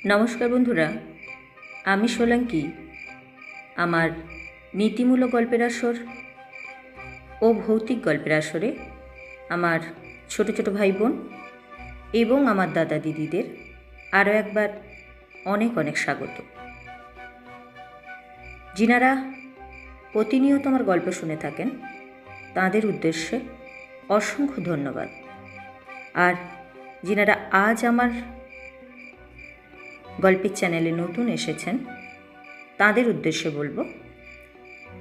নমস্কার বন্ধুরা, আমি সোলাঙ্কি। আমার নীতিমূলক গল্পের আসর ও ভৌতিক গল্পের আসরে আমার ছোট ছোট ভাই বোন এবং আমার দাদা দিদিদের আরও একবার অনেক অনেক স্বাগত। যিনারা প্রতিনিয়ত আমার গল্প শুনে থাকেন তাঁদের উদ্দেশ্যে অসংখ্য ধন্যবাদ। আর যিনারা আজ আমার গল্পের চ্যানেলে নতুন এসেছেন তাদের উদ্দেশ্যে বলবো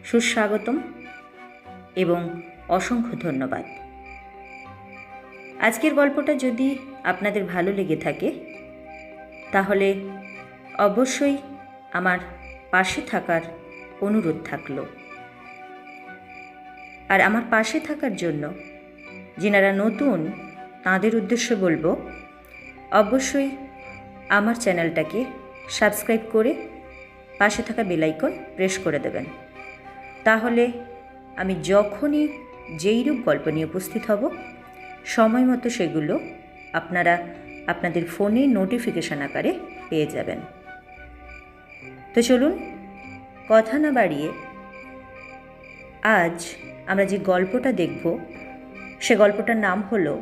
সুস্বাগতম এবং অসংখ্য ধন্যবাদ। আজকের গল্পটা যদি আপনাদের ভালো লেগে থাকে তাহলে অবশ্যই আমার পাশে থাকার অনুরোধ থাকলো। আর আমার পাশে থাকার জন্য যিনারা নতুন তাঁদের উদ্দেশ্যে বলবো অবশ্যই আমার চ্যানেলটাকে সাবস্ক্রাইব করে পাশে থাকা বেল আইকন প্রেস করে দেবেন। তাহলে আমি যখনই যেই রূপ গল্প নিয়ে উপস্থিত হব সময় মতো সেগুলো আপনারা আপনাদের ফোনে নোটিফিকেশন আকারে পেয়ে যাবেন। তো চলুন কথা না বাড়িয়ে আজ আমরা যে গল্পটা দেখব সে গল্পটার নাম হলো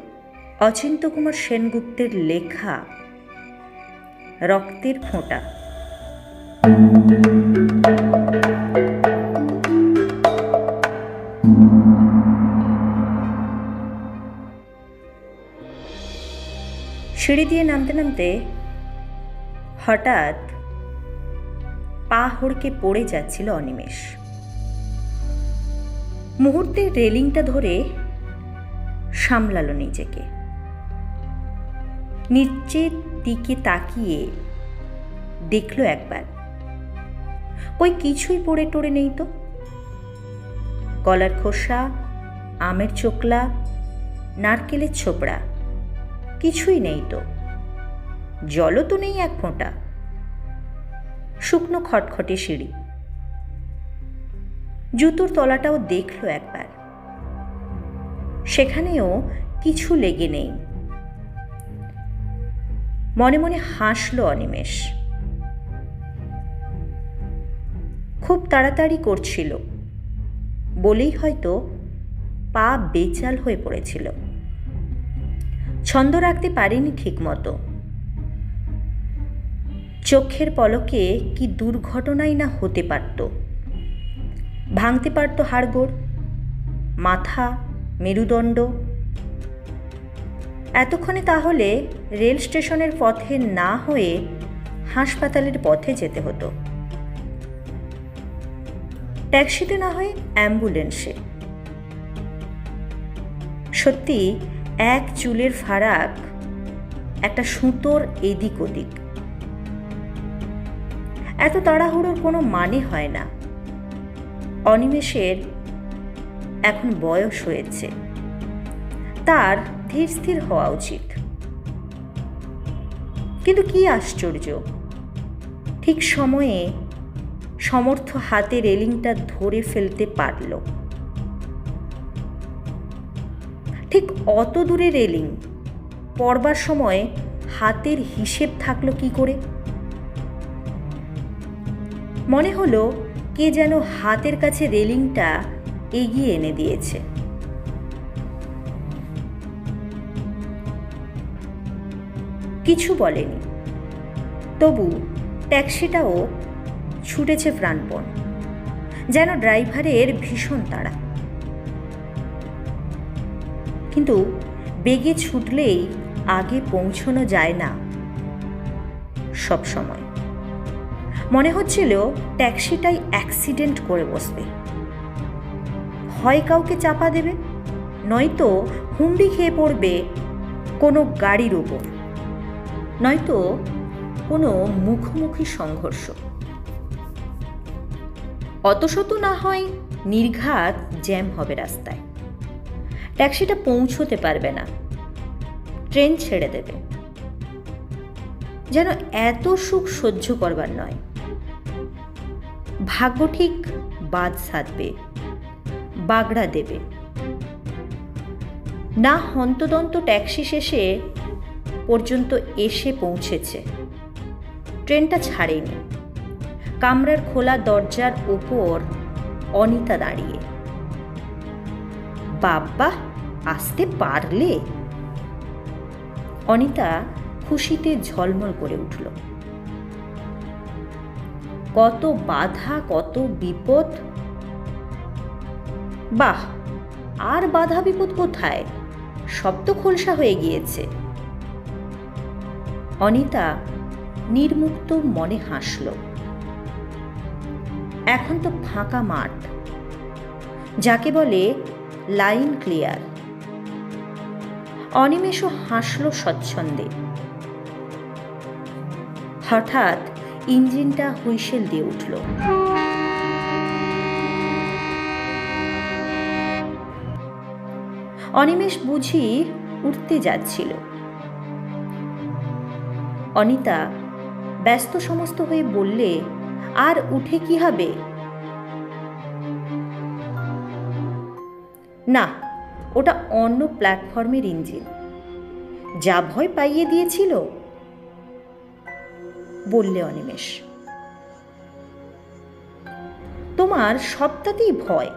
অচিন্ত্যকুমার সেনগুপ্তের লেখা রক্তের ফোঁটা। সিঁড়ি দিয়ে নামতে নামতে হঠাৎ পা হড়কে পড়ে যাচ্ছিল অনিমেষ। মুহূর্তে রেলিংটা ধরে সামলালো নিজেকে। নিচের দিকে তাকিয়ে দেখল একবার, ওই কিছুই পড়ে টড়ে নেই তো। কলার খোসা, আমের চোকলা, নারকেলের ছোবড়া কিছুই নেই তো। জলও তো নেই এক ফোঁটা। শুকনো খটখটে সিঁড়ি। জুতোর তলাটাও দেখল একবার, সেখানেও কিছু লেগে নেই। মনে মনে হাসল অনিমেষ। খুব তাড়াতাড়ি করছিল বলেই হয়তো পা বেচাল হয়ে পড়েছিল। ছন্দ রাখতে পারেনি ঠিক মতো। চোখের পলকে কি দুর্ঘটনাই না হতে পারত। ভাঙতে পারত হাড়গোড়, মাথা, মেরুদণ্ড। এতক্ষণে তাহলে রেল স্টেশনের পথে না হয়ে হাসপাতালের পথে যেতে হতো। ট্যাক্সিতে না হয় অ্যাম্বুলেন্সে। সত্যি এক চুলের ফারাক, একটা সুতোর এদিক ওদিক। এত তাড়াহুড়োর কোনো মানে হয় না। অনিমেষের এখন বয়স হয়েছে, তার ধীর স্থির হওয়া উচিত। কিন্তু কি আশ্চর্য, ঠিক সময়ে সমর্থ হাতে রেলিংটা ধরে ফেলতে পারল। ঠিক অত দূরে রেলিং পড়বার সময় হাতের হিসেব থাকলো কি করে। মনে হলো কে যেন হাতের কাছে রেলিংটা এগিয়ে এনে দিয়েছে। কিছু বলেনি, তবু ট্যাক্সিটাও ছুটেছে প্রাণপণ, যেন ড্রাইভারের ভীষণ তাড়া। কিন্তু বেগে ছুটলেই আগে পৌঁছানো যায় না সব সময়। মনে হচ্ছিল ট্যাক্সিটাই অ্যাক্সিডেন্ট করে বসবে। হয় কাউকে চাপা দেবে, নয়তো হুমড়ি খেয়ে পড়বে কোনো গাড়ির ওপর, নয়তো কোনো মুখোমুখি সংঘর্ষ। অতশত না হয় নির্ঘাত জ্যাম হবে রাস্তায়। ট্যাক্সিটা পৌঁছতে পারবে না, ট্রেন ছেড়ে দেবে। যেন এত সুখ সহ্য করবার নয়। ভাগ্য ঠিক বাদ সাধবে, বাগড়া দেবে। না হন্তদন্ত ট্যাক্সি শেষে পর্যন্ত এসে পৌঁছেছে, ট্রেনটা ছাড়েনি। কামরার খোলা দরজার ওপর অনিতা দাঁড়িয়ে। বাবা, আসতে পারলে? অনিতা খুশিতে ঝলমল করে উঠল। কত বাধা, কত বিপদ! বাহ, আর বাধা বিপদ কোথায়? সব তো খোলসা হয়ে গিয়েছে। অনিতা নির্মুক্ত মনে হাসল। এখন তো ফাঁকা মাঠ, যাকে বলে লাইন ক্লিয়ার। অনিমেষও হাসল স্বচ্ছন্দে। হঠাৎ ইঞ্জিনটা হুইসেল দিয়ে উঠল। অনিমেষ বুঝি উঠতে যাচ্ছিল। অনিতা ব্যস্ত সমস্ত হয়ে বললে, আর উঠে কি হবে? না, ওটা অন্য প্ল্যাটফর্মের ইঞ্জিন। যা ভয় পাইয়ে দিয়েছিল, বললে অনিমেষ। তোমার সবটাতেই ভয়,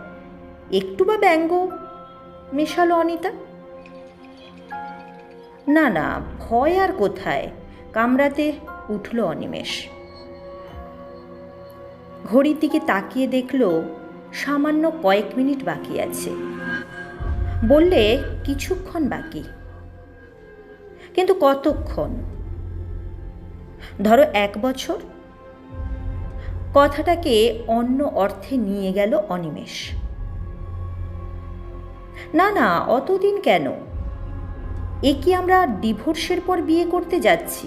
একটু বা ব্যঙ্গ মেশালো অনিতা। না না, ভয় আর কোথায়, কামরাতে উঠল অনিমেষ। ঘড়ির দিকে তাকিয়ে দেখল সামান্য কয়েক মিনিট বাকি আছে। বললে, কিছুক্ষণ বাকি। কিন্তু কতক্ষণ? ধরো 1 বছর। কথাটাকে অন্য অর্থে নিয়ে গেল অনিমেষ। না না, অতদিন কেন? এ কি আমরা ডিভোর্সের পর বিয়ে করতে যাচ্ছি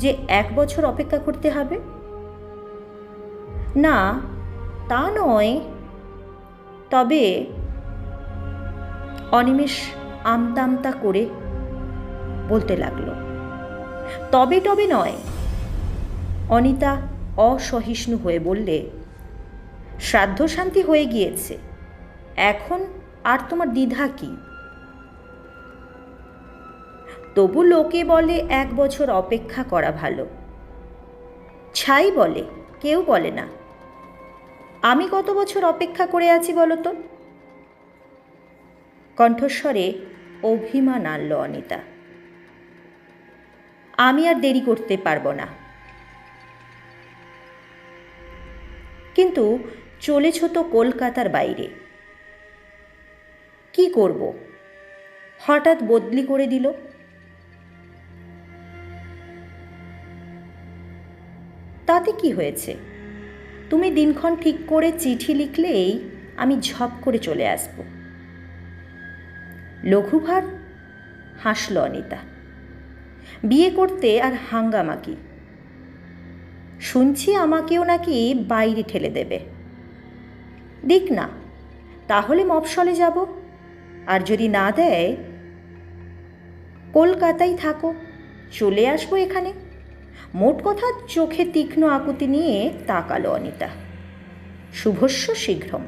যে 1 বছর অপেক্ষা করতে হবে? না, তা নয়। তবে অনিমেষ আমতা আমতা করে বলতে লাগলো, তবে তবে নয়। অনিতা অসহিষ্ণু হয়ে বললে, শ্রাদ্ধ শান্তি হয়ে গিয়েছে, এখন আর তোমার দ্বিধা কি? তবু লোকে বলে 1 বছর অপেক্ষা করা ভালো। ছাই বলে, কেউ বলে না। আমি কত বছর অপেক্ষা করে আছি বলো তো? কণ্ঠস্বরে অভিমান আনল অনিতা। আমি আর দেরি করতে পারবো না। কিন্তু চলেছ তো কলকাতার বাইরে। কি করব? হঠাৎ বদলি করে দিল। তাতে কি হয়েছে? তুমি দিনক্ষণ ঠিক করে চিঠি লিখলেই আমি ঝপ করে চলে আসব। লঘুভার হাসল অনিতা। বিয়ে করতে আর হাঙ্গামা কি? শুনছি আমাকেও নাকি বাইরে ঠেলে দেবে। দিক না, তাহলে মফস্বলে যাব। আর যদি না দেয়, কলকাতায় থাকো, চলে আসবো এখানে। মোট কথা চোখে তীক্ষ্ণ আকুতি নিয়ে তাকালো অনিতা। শুভস্য শীঘ্রম।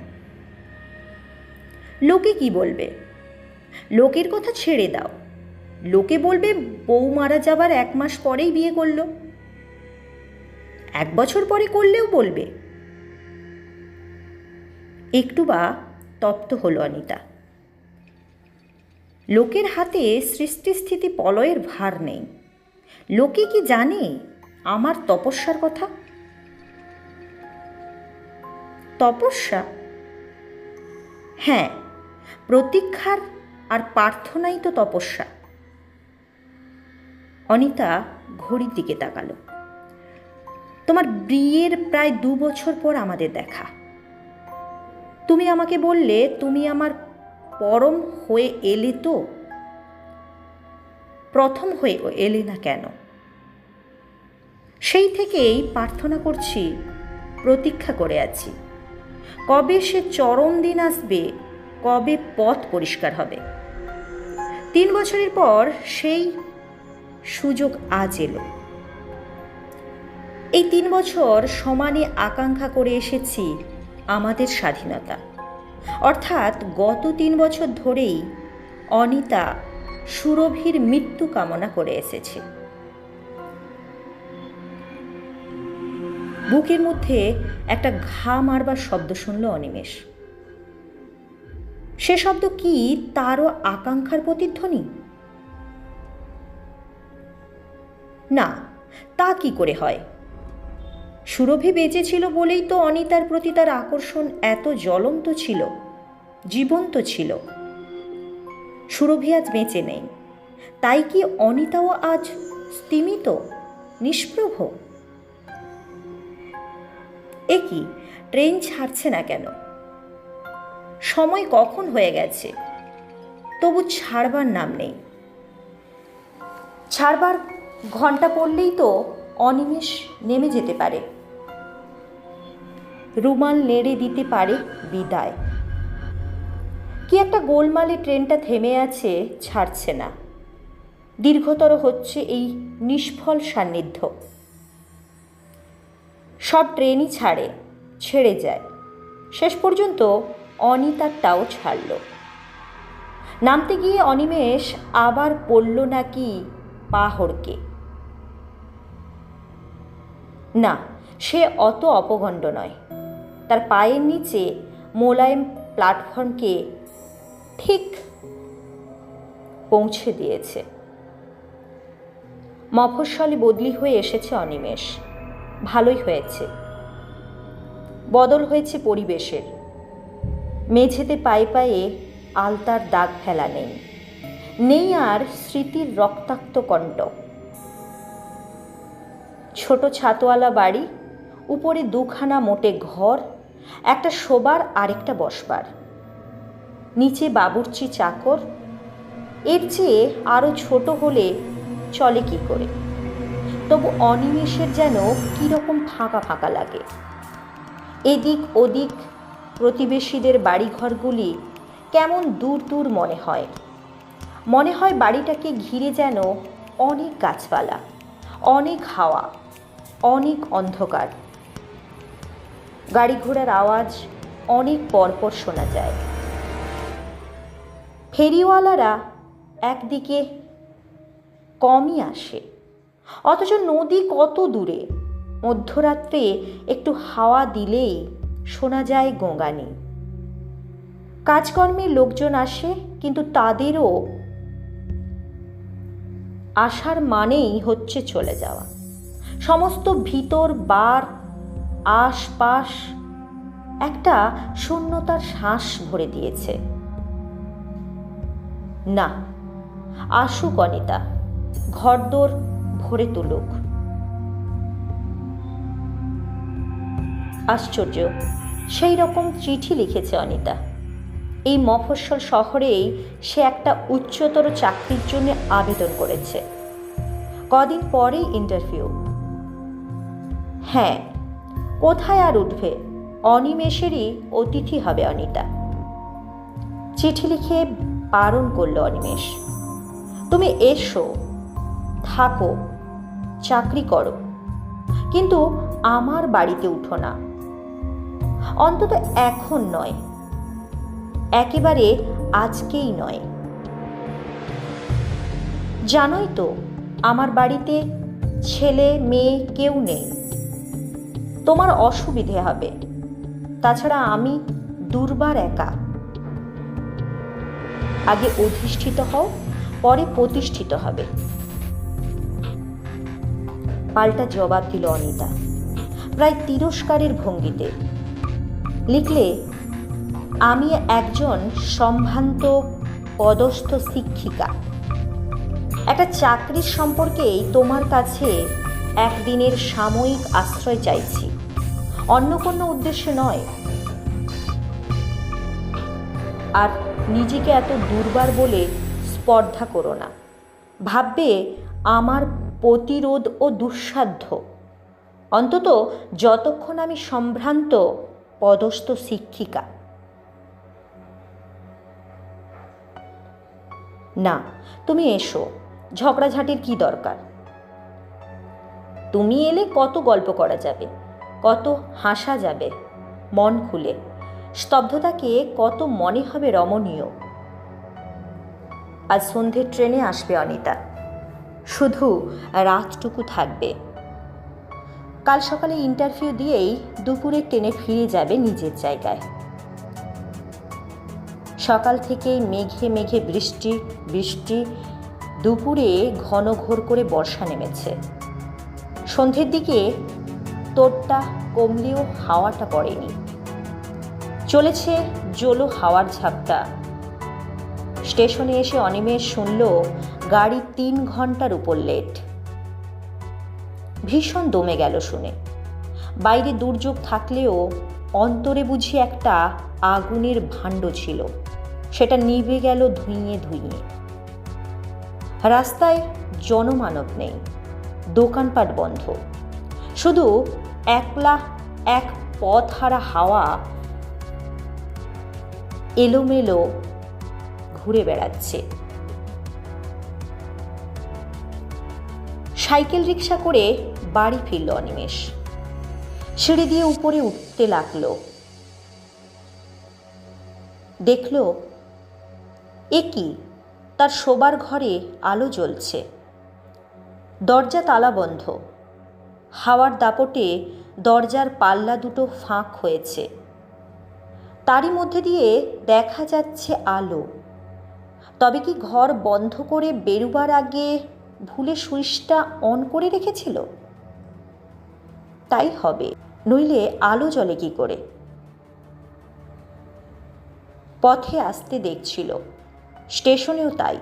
লোকে কি বলবে? লোকের কথা ছেড়ে দাও। লোকে বলবে বউ মারা যাবার 1 মাস পরেই বিয়ে করলো। 1 বছর পরে করলেও বলবে। একটু বা তপ্ত হলো অনিতা। লোকের হাতে সৃষ্টিস্থিতি প্রলয়ের ভার নেই। লোকে কি জানে আমার তপস্যার কথা? তপস্যা? হ্যাঁ, প্রতীক্ষার আর প্রার্থনাই তো তপস্যা। অনিতা ঘড়ির দিকে তাকালো। তোমার বিয়ের প্রায় 2 বছর পর আমাদের দেখা। তুমি আমাকে বললে তুমি আমার পরম হয়ে এলে, তো প্রথম হয়ে এলে না কেন? সেই থেকেই প্রার্থনা করছি, প্রতীক্ষা করে আছি। কবে সে চরম দিন আসবে, কবে পথ পরিষ্কার হবে। 3 বছরের পর সেই সুযোগ আজ এলো। এই 3 বছর সমানে আকাঙ্ক্ষা করে এসেছি আমাদের স্বাধীনতা। অর্থাৎ গত 3 বছর ধরেই অনিতা সুরভির মৃত্যু কামনা করে এসেছে। বুকের মধ্যে একটা ঘা মারবার শব্দ শুনল অনিমেষ। সে শব্দ কি তারও আকাঙ্ক্ষার প্রতিধ্বনি? না, তা কি করে হয়? সুরভি বেঁচে ছিল বলেই তো অনিতার প্রতি তার আকর্ষণ এত জ্বলন্ত ছিল, জীবন্ত ছিল। সুরভি আজ বেঁচে নেই, তাই কি অনিতাও আজ স্তিমিত, নিষ্প্রভ? এ কি, ট্রেন ছাড়ছে না কেন? সময় কখন হয়ে গেছে, তবু ছাড়বার নাম নেই। ছাড়বার ঘন্টা পড়লেই তো অনিমেষ নেমে যেতে পারে, রুমাল নেড়ে দিতে পারে বিদায়। কি একটা গোলমালে ট্রেনটা থেমে আছে, ছাড়ছে না। দীর্ঘতর হচ্ছে এই নিষ্ফল সান্নিধ্য। সব ট্রেনই ছেড়ে যায়, শেষ পর্যন্ত অনিতারটাও ছাড়ল। নামতে গিয়ে অনিমেষ আবার পড়ল নাকি পা হড়কে। না, সে অত অপগণ্ড নয়। তার পায়ের নিচে মোলায়েম প্ল্যাটফর্মকে ঠিক পৌঁছে দিয়েছে। মফস্বলে বদলি হয়ে এসেছে অনিমেষ, ভালোই হয়েছে। বদল হয়েছে পরিবেশের। মেঝেতে পায়ে পায়ে আলতার দাগ ফেলা নেই আর স্মৃতির রক্তাক্ত কণ্ঠ। ছোট ছাতওয়ালা বাড়ি, উপরে দুখানা মোটে ঘর, একটা শোবার আরেকটা বসবার, নিচে বাবুর্চি চাকর। এর চেয়ে আরও ছোট হলে চলে কি করে? তবু অনিমেষের যেন কীরকম ফাঁকা ফাঁকা লাগে। এদিক ওদিক প্রতিবেশীদের বাড়িঘরগুলি কেমন দূর দূর মনে হয় বাড়িটাকে ঘিরে যেন অনেক গাছপালা, অনেক হাওয়া, অনেক অন্ধকার। গাড়ি ঘোড়ার আওয়াজ অনেক পরপর শোনা যায়। ফেরিওয়ালারা একদিকে কমই আসে, অথচ নদী কত দূরে। মধ্যরাত্রে একটু হাওয়া দিলেই শোনা যায় গোঁগানি। কাজকর্মের লোকজন আসে, কিন্তু তাদেরও আসার মানেই হচ্ছে চলে যাওয়া। সমস্ত ভিতর বার আশপাশ একটা শূন্যতার শ্বাস ভরে দিয়েছে। না, আসুক অনিতা, ঘরদোর ভরে তুলুক। আশ্চর্য, সেই রকম চিঠি লিখেছে অনিতা। এই মফস্বল শহরেই সে একটা উচ্চতর চাকরির জন্য আবেদন করেছে। কদিন পরেই ইন্টারভিউ। হ্যাঁ, কোথায় আর উঠবে, অনিমেষেরই অতিথি হবে অনিতা। চিঠি লিখে বারণ করল অনিমেষ, তুমি এসো, থাকো, চাকরি করো, কিন্তু আমার বাড়িতে উঠো না। অন্তত এখন নয়, একেবারে আজকেই নয়। জানোই তো আমার বাড়িতে ছেলে মেয়ে কেউ নেই, তোমার অসুবিধে হবে। তাছাড়া আমি দুর্বার একা। আগে অধিষ্ঠিত হও, পরে প্রতিষ্ঠিত হবে। পাল্টা জবাব দিল অনিতা, প্রায় তিরস্কারের ভঙ্গিতে। লিখলে, আমি একজন সম্ভ্রান্ত পদস্থ শিক্ষিকা। একটা চাকরির সম্পর্কেই তোমার কাছে একদিনের সাময়িক আশ্রয় চাইছি, অন্য কোনো উদ্দেশ্যে নয়। আর নিজেকে এত দুর্বার বলে স্পর্ধা করো না। ভাববে আমার প্রতিরোধ ও দুঃসাধ্য, অন্তত যতক্ষণ আমি সম্ভ্রান্ত পদস্থ শিক্ষিকা। না, তুমি এসো, ঝগড়াঝাটির কি দরকার? তুমি এলে কত গল্প করা যাবে, কত হাসা যাবে মন খুলে। স্তব্ধতাকে কত মনে হবে রমণীয়। আজ সন্ধ্যের ট্রেনে আসবে অনিতা, শুধু রাতটুকু থাকবে। কাল সকালে ইন্টারভিউ দিয়েই দুপুরে ট্রেনে ফিরে যাবে নিজের জায়গায়। সকাল থেকেই মেঘে মেঘে বৃষ্টি বৃষ্টি, দুপুরে ঘন ঘোর করে বর্ষা নেমেছে। সন্ধ্যের দিকে তোড়টা কমলেও হাওয়াটা পড়েনি, চলেছে জোলো হাওয়ার ঝাপটা। স্টেশনে এসে অনিমেষ শুনল গাড়ি 3 ঘন্টার উপর লেট। ভীষণ দমে গেল শুনে। বাইরে দুর্যোগ থাকলেও অন্তরে বুঝি একটা আগুনের ভাণ্ড ছিল, সেটা নিভে গেল ধুইয়ে ধুইয়ে। রাস্তায় জনমানব নেই, দোকানপাট বন্ধ, শুধু একলা এক পথহারা হাওয়া এলোমেলো ঘুরে বেড়াচ্ছে। সাইকেল রিক্সা করে বাড়ি ফিরল অনিমেষ। সিঁড়ি দিয়ে উপরে উঠতে লাগলো। দেখল এ কি, তার শোবার ঘরে আলো জ্বলছে, দরজা তালা বন্ধ। হাওয়ার দাপটে দরজার পাল্লা দুটো ফাঁক হয়েছে, তারই মধ্যে দিয়ে দেখা যাচ্ছে আলো। তবে কি ঘর বন্ধ করে বেরুবার আগে ভুলে সুইচটা অন করে রেখেছিল? তাই হবে, নইলে আলো জ্বলে কি করে? পথে আসতে দেখছিল, স্টেশনেও তাই।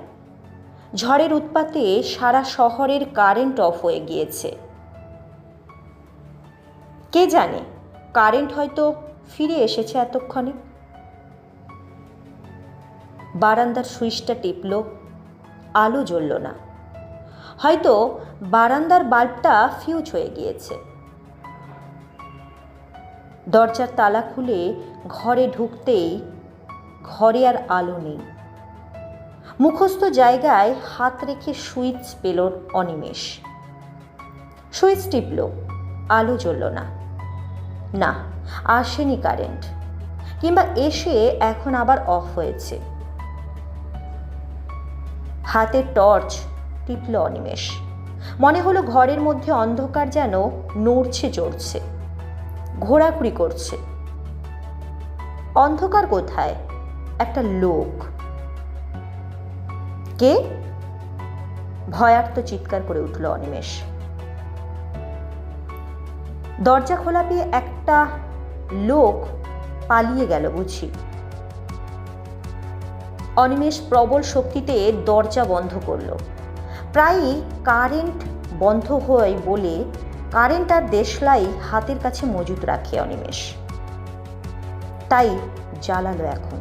ঝড়ের উৎপাতে সারা শহরের কারেন্ট অফ হয়ে গিয়েছে। কে জানে, কারেন্ট হয়তো ফিরে এসেছে এতক্ষণে। বারান্দার সুইচটা টিপল, আলো জ্বলল না। হয়তো বারান্দার বাল্বটা ফিউজ হয়ে গিয়েছে। দরজার তালা খুলে ঘরে ঢুকতেই ঘরে আর আলো নেই। মুখস্থ জায়গায় হাত রেখে সুইচ পেল অনিমেষ। সুইচ টিপল, আলো জ্বলল না। না, আসেনি কারেন্ট, কিংবা এসে এখন আবার অফ হয়েছে। হাতে টর্চ টিপল অনিমেষ। মনে হলো ঘরের মধ্যে অন্ধকার যেন নড়ছে চড়ছে, ঘোরাঘুরি করছে। অন্ধকার কোথায়? একটা লোক। কে? ভয়ার্ত চিৎকার করে উঠল অনিমেষ। দরজা খোলা পেয়ে একটা লোক পালিয়ে গেল বুঝি। অনিমেষ প্রবল শক্তিতে দরজা বন্ধ করল। প্রায়ই কারেন্ট বন্ধ হয় বলে কারেন্ট আর দেশলাই হাতের কাছে মজুত রাখে অনিমেষ। তাই জ্বালালো এখন।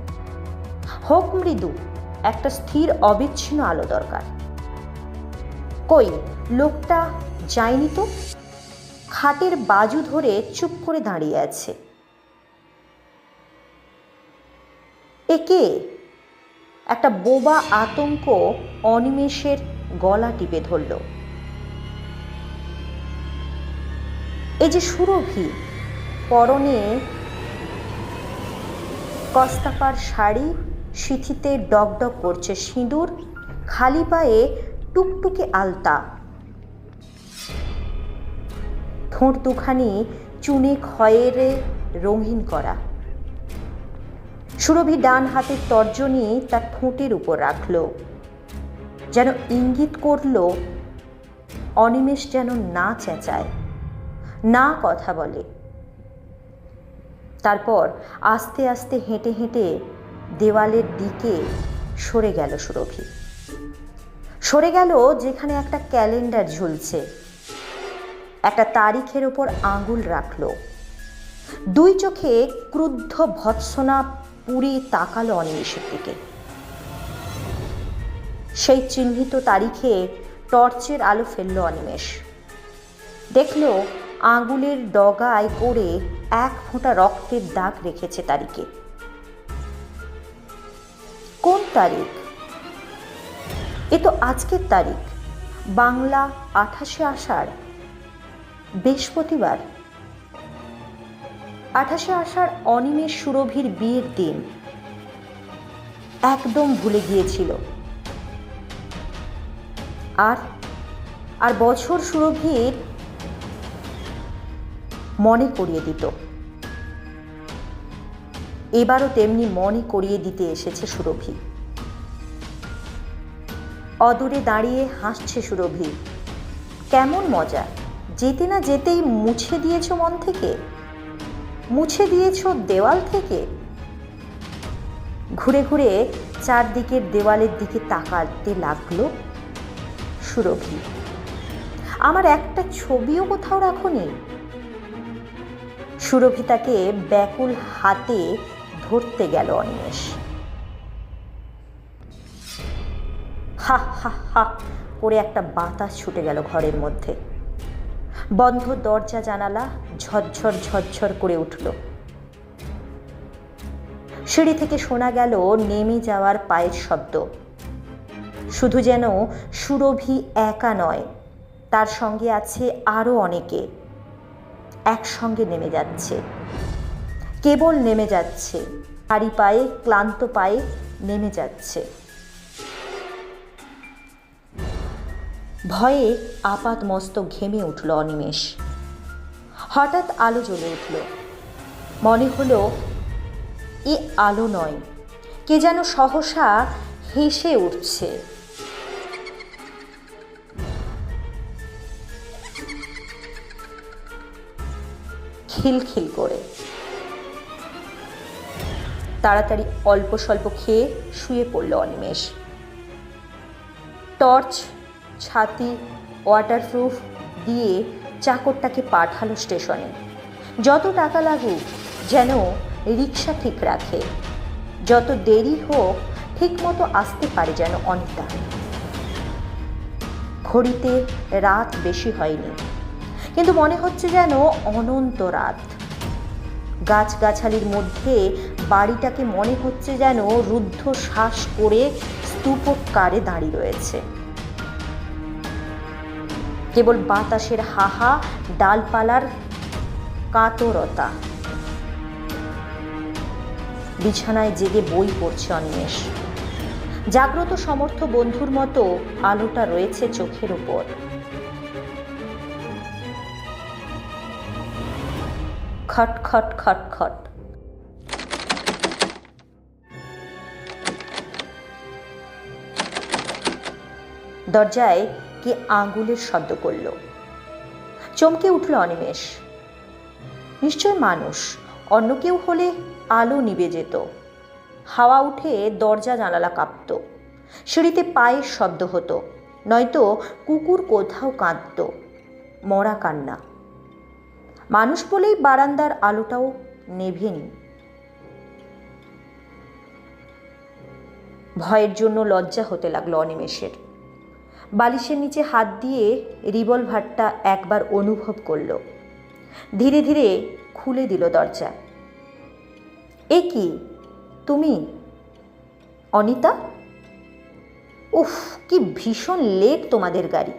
হোক মৃদু, একটা স্থির অবিচ্ছিন্ন আলো দরকার। কই, লোকটা যায়নি তো। খাটের বাজু ধরে চুপ করে দাঁড়িয়ে আছে। একে একটা বোবা আতঙ্ক অনিমেষের গলা টিপে ধরল। এই যে সুরভি, পরনে কস্তাপার শাড়ি, সিথিতে ডগডগ করছে সিঁদুর, খালি পায়ে টুকটুকে আলতা, ঠোঁট দুখানি চুনে খয়েরে রঙিন করা। সুরভি ডান হাতের তর্জনী তার ঠোঁটের উপর রাখল, যেন ইঙ্গিত করল অনিমেষ যেন না চেঁচায়, না কথা বলে। তারপর আস্তে আস্তে হেঁটে হেঁটে দেওয়ালের দিকে সরে গেল সুরভি। সরে গেল যেখানে একটা ক্যালেন্ডার ঝুলছে। একটা তারিখের ওপর আঙুল রাখল। 2 চোখে ক্রুদ্ধ ভৎসনা পুরি তাকালো অনিমেষের দিকে। সেই চিহ্নিত তারিখে টর্চের আলো ফেলল অনিমেষ। দেখল আঙুলের ডগায় করে 1 ফোঁটা রক্তের দাগ রেখেছে তারিখে। কোন তারিখ? এ তো আজকের তারিখ, বাংলা 28শে আষাঢ়, বৃহস্পতিবার। 28শে আষাঢ় অনিমেষ সুরভির বিয়ের দিন। একদম ভুলে গিয়েছিল। আর বছর সুরভির মনে করিয়ে দিত। এবারও তেমনি মনে করিয়ে দিতে এসেছে সুরভি। অদূরে দাঁড়িয়ে হাসছে সুরভি। কেমন মজা, যেতে না যেতেই মুছে দিয়েছ মন থেকে, মুছে দিয়েছ দেওয়াল থেকে। ঘুরে ঘুরে চারদিকের দেওয়ালের দিকে তাকাতে লাগলো সুরভি। আমার একটা ছবিও কোথাও রাখোনি। সুরভি তাকে ব্যাকুল হাতে ধরতে গেল অনিমেষ। হা হা হা করে একটা বাতাস ছুটে গেল ঘরের মধ্যে। বন্ধ দরজা জানালা ঝরঝর ঝরঝর করে উঠল। সিঁড়ি থেকে শোনা গেল নেমে যাওয়ার পায়ের শব্দ। শুধু যেন সুরভি একা নয়, তার সঙ্গে আছে আরও অনেকে। একসঙ্গে নেমে যাচ্ছে, কেবল নেমে যাচ্ছে, ভারী পায়ে ক্লান্ত পায়ে নেমে যাচ্ছে। ভয়ে আপাত মস্তক ঘেমে উঠল অনিমেষ। হঠাৎ আলো জ্বলে উঠল। মনে হলো এ আলো নয়, কে যেন সহসা হেসে উঠছে। খিলখিল করে। তাড়াতাড়ি অল্প স্বল্প খেয়ে শুয়ে পড়ল অনিমেষ। টর্চ, ছাতি, ওয়াটারপ্রুফ দিয়ে চাকরটাকে পাঠালো স্টেশনে। যত টাকা লাগুক যেন রিক্সা ঠিক রাখে, যত দেরি হোক ঠিক মতো আসতে পারে যেন অনিতা। ঘড়িতে রাত বেশি হয়নি, কিন্তু মনে হচ্ছে যেন অনন্ত রাত। গাছগাছালির মধ্যে বাড়িটাকে মনে হচ্ছে যেন রুদ্ধ শ্বাস করে স্তূপকারে দাঁড়িয়ে রয়েছে। কেবল বাতাসের হাহা, ডালপালার কাতরতা। বিছানায় জেগে বই পড়ছে অনিমেষ। জাগ্রত সমর্থ বন্ধুর মতো আলোটা রয়েছে চোখের উপর। খট খট খট খট। দরজায় কে আঙুলের শব্দ করল। চমকে উঠল অনিমেষ। নিশ্চয় মানুষ, অন্য কেউ হলে আলো নিভে যেত। হাওয়া উঠে দরজা জানালা কাঁপত। সিঁড়িতে পায়ের শব্দ হতো, নয়তো কুকুর কোথাও কাঁদত, মরা কান্না। মানুষ বলেই বারান্দার আলোটাও নেভেনি। ভয়ের জন্য লজ্জা হতে লাগলো অনিমেষের। বালিশের নিচে হাত দিয়ে রিভলভারটা একবার অনুভব করল। ধীরে ধীরে খুলে দিল দরজা। এ কি, তুমি অনিতা? উফ, কি ভীষণ লেট তোমাদের গাড়ি।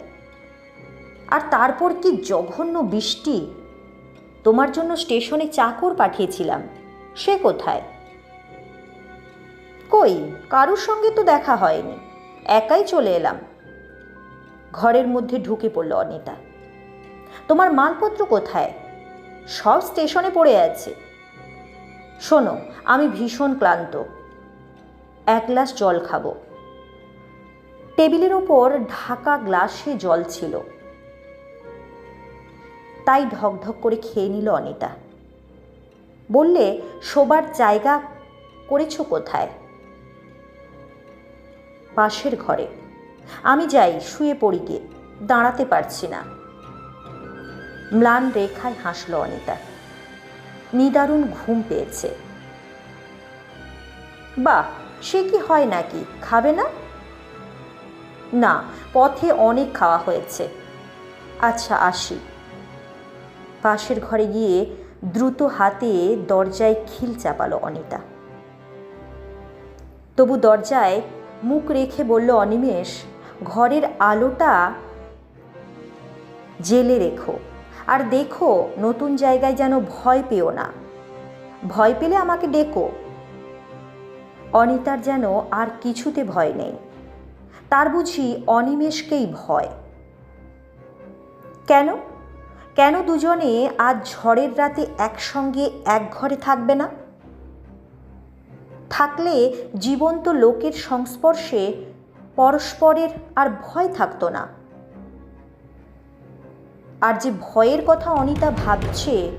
আর তারপর কি জঘন্য বৃষ্টি। তোমার জন্য স্টেশনে চাকর পাঠিয়েছিলাম, সে কোথায়? কই, কারুর সঙ্গে তো দেখা হয়নি, একাই চলে এলাম। ঘরের মধ্যে ঢুকে পড়ল অনিতা। তোমার মালপত্র কোথায়? সব স্টেশনে পড়ে আছে। শোনো, আমি ভীষণ ক্লান্ত, এক গ্লাস জল খাবো। টেবিলের ওপর ঢাকা গ্লাসে জল ছিল, তাই ঢকঢক করে খেয়ে নিল অনিতা। বললে, শোবার জায়গা করেছ কোথায়? পাশের ঘরে। আমি যাই, শুয়ে পড়ি গে, দাঁড়াতে পারছি না। ম্লান রেখায় হাসল অনিতা। নিদারুণ ঘুম পেয়েছে। বাহ, সে কি হয় নাকি, খাবে না? না, পথে অনেক খাওয়া হয়েছে। আচ্ছা, আসি। পাশের ঘরে গিয়ে দ্রুত হাতে দরজায় খিল চাপালো অনিতা। তবু দরজায় মুখ রেখে বলল অনিমেষ, ঘরের আলোটা জেলে রেখো, আর দেখো নতুন জায়গায় যেন ভয় পেও না। ভয় পেলে আমাকে ডেকো। অনিতার যেন আর কিছুতে ভয় নেই, তার বুঝি অনিমেষকেই ভয়। কেন? কেন দুজনে আজ ঝড়ের রাতে একসঙ্গে এক ঘরে থাকবে না? থাকলে জীবন্ত লোকের সংস্পর্শে পরস্পরের আর ভয় থাকতো না। আর যে ভয়ের কথা অনিতা ভাবছে,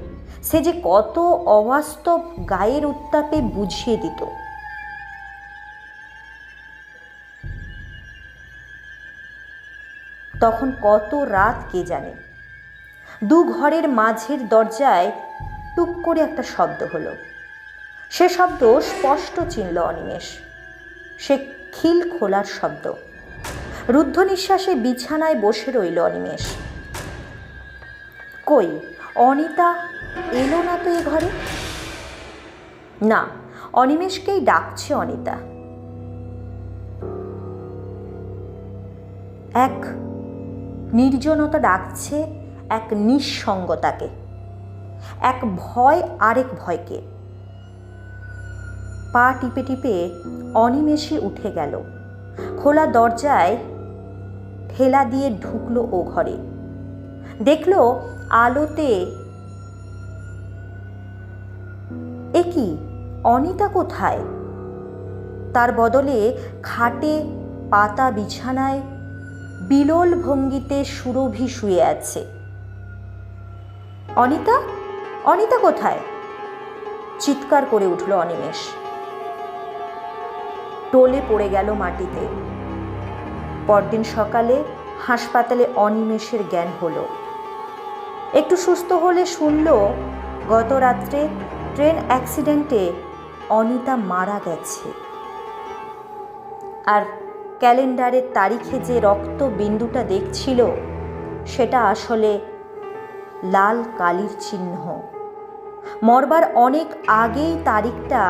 সে যে কত অবাস্তব গায়ের উত্তাপে বুঝিয়ে দিত। তখন কত রাত কে জানে। দু ঘরের মাঝের দরজায় টুক করে একটা শব্দ হলো। সে শব্দ স্পষ্ট চিনল অনিমেষ। সে খিল খোলার শব্দ। রুদ্ধ নিঃশ্বাসে বিছানায় বসে রইল অনিমেষ। কই, অনিতা এলো না তো এ ঘরে? না, অনিমেষকেই ডাকছে অনিতা। এক নির্জনতা ডাকছে এক নিঃসঙ্গতাকে, এক ভয় আরেক ভয়কে। পা টিপে টিপে অনিমেষে উঠে গেল। খোলা দরজায় ঠেলা দিয়ে ঢুকলো ও ঘরে। দেখল আলোতে এ কি, অনিতা কোথায়? তার বদলে খাটে পাতা বিছানায় বিলোল ভঙ্গিতে সুরভি শুয়ে আছে। অনিতা, অনিতা কোথায়? চিৎকার করে উঠল অনিমেষ। টলে পড়ে গেল মাটিতে। পরদিন সকালে হাসপাতালে অনিমেষের জ্ঞান হলো। একটু সুস্থ হলে শুনল গত রাত্রে ট্রেন অ্যাক্সিডেন্টে অনিতা মারা গেছে। আর ক্যালেন্ডারের তারিখে যে রক্ত বিন্দুটা দেখছিল, সেটা আসলে লাল কালির চিহ্ন। মরবার অনেক আগেই তারিখটা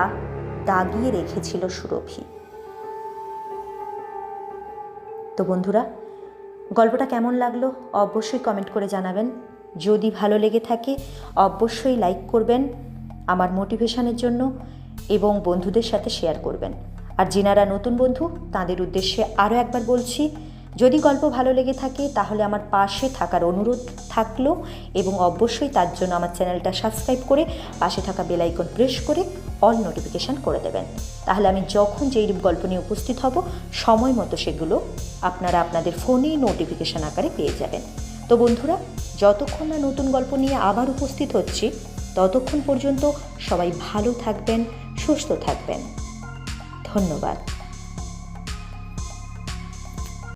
দাগিয়ে রেখেছিল সুরভি। তো বন্ধুরা, গল্পটা কেমন লাগলো অবশ্যই কমেন্ট করে জানাবেন। যদি ভালো লেগে থাকে অবশ্যই লাইক করবেন আমার মোটিভেশনের জন্য, এবং বন্ধুদের সাথে শেয়ার করবেন। আর যিনারা নতুন বন্ধু তাদের উদ্দেশ্যে আরও একবার বলছি, যদি গল্প ভালো লেগে থাকে তাহলে আমার পাশে থাকার অনুরোধ থাকলো, এবং অবশ্যই তার জন্য আমার চ্যানেলটা সাবস্ক্রাইব করে পাশে থাকা বেল আইকন প্রেস করে অল নোটিফিকেশান করে দেবেন। তাহলে আমি যখন যেই গল্প নিয়ে উপস্থিত হব সময় মতো সেগুলো আপনারা আপনাদের ফোনেই নোটিফিকেশান আকারে পেয়ে যাবেন। তো বন্ধুরা, যতক্ষণ না নতুন গল্প নিয়ে আবার উপস্থিত হচ্ছি, ততক্ষণ পর্যন্ত সবাই ভালো থাকবেন, সুস্থ থাকবেন। ধন্যবাদ।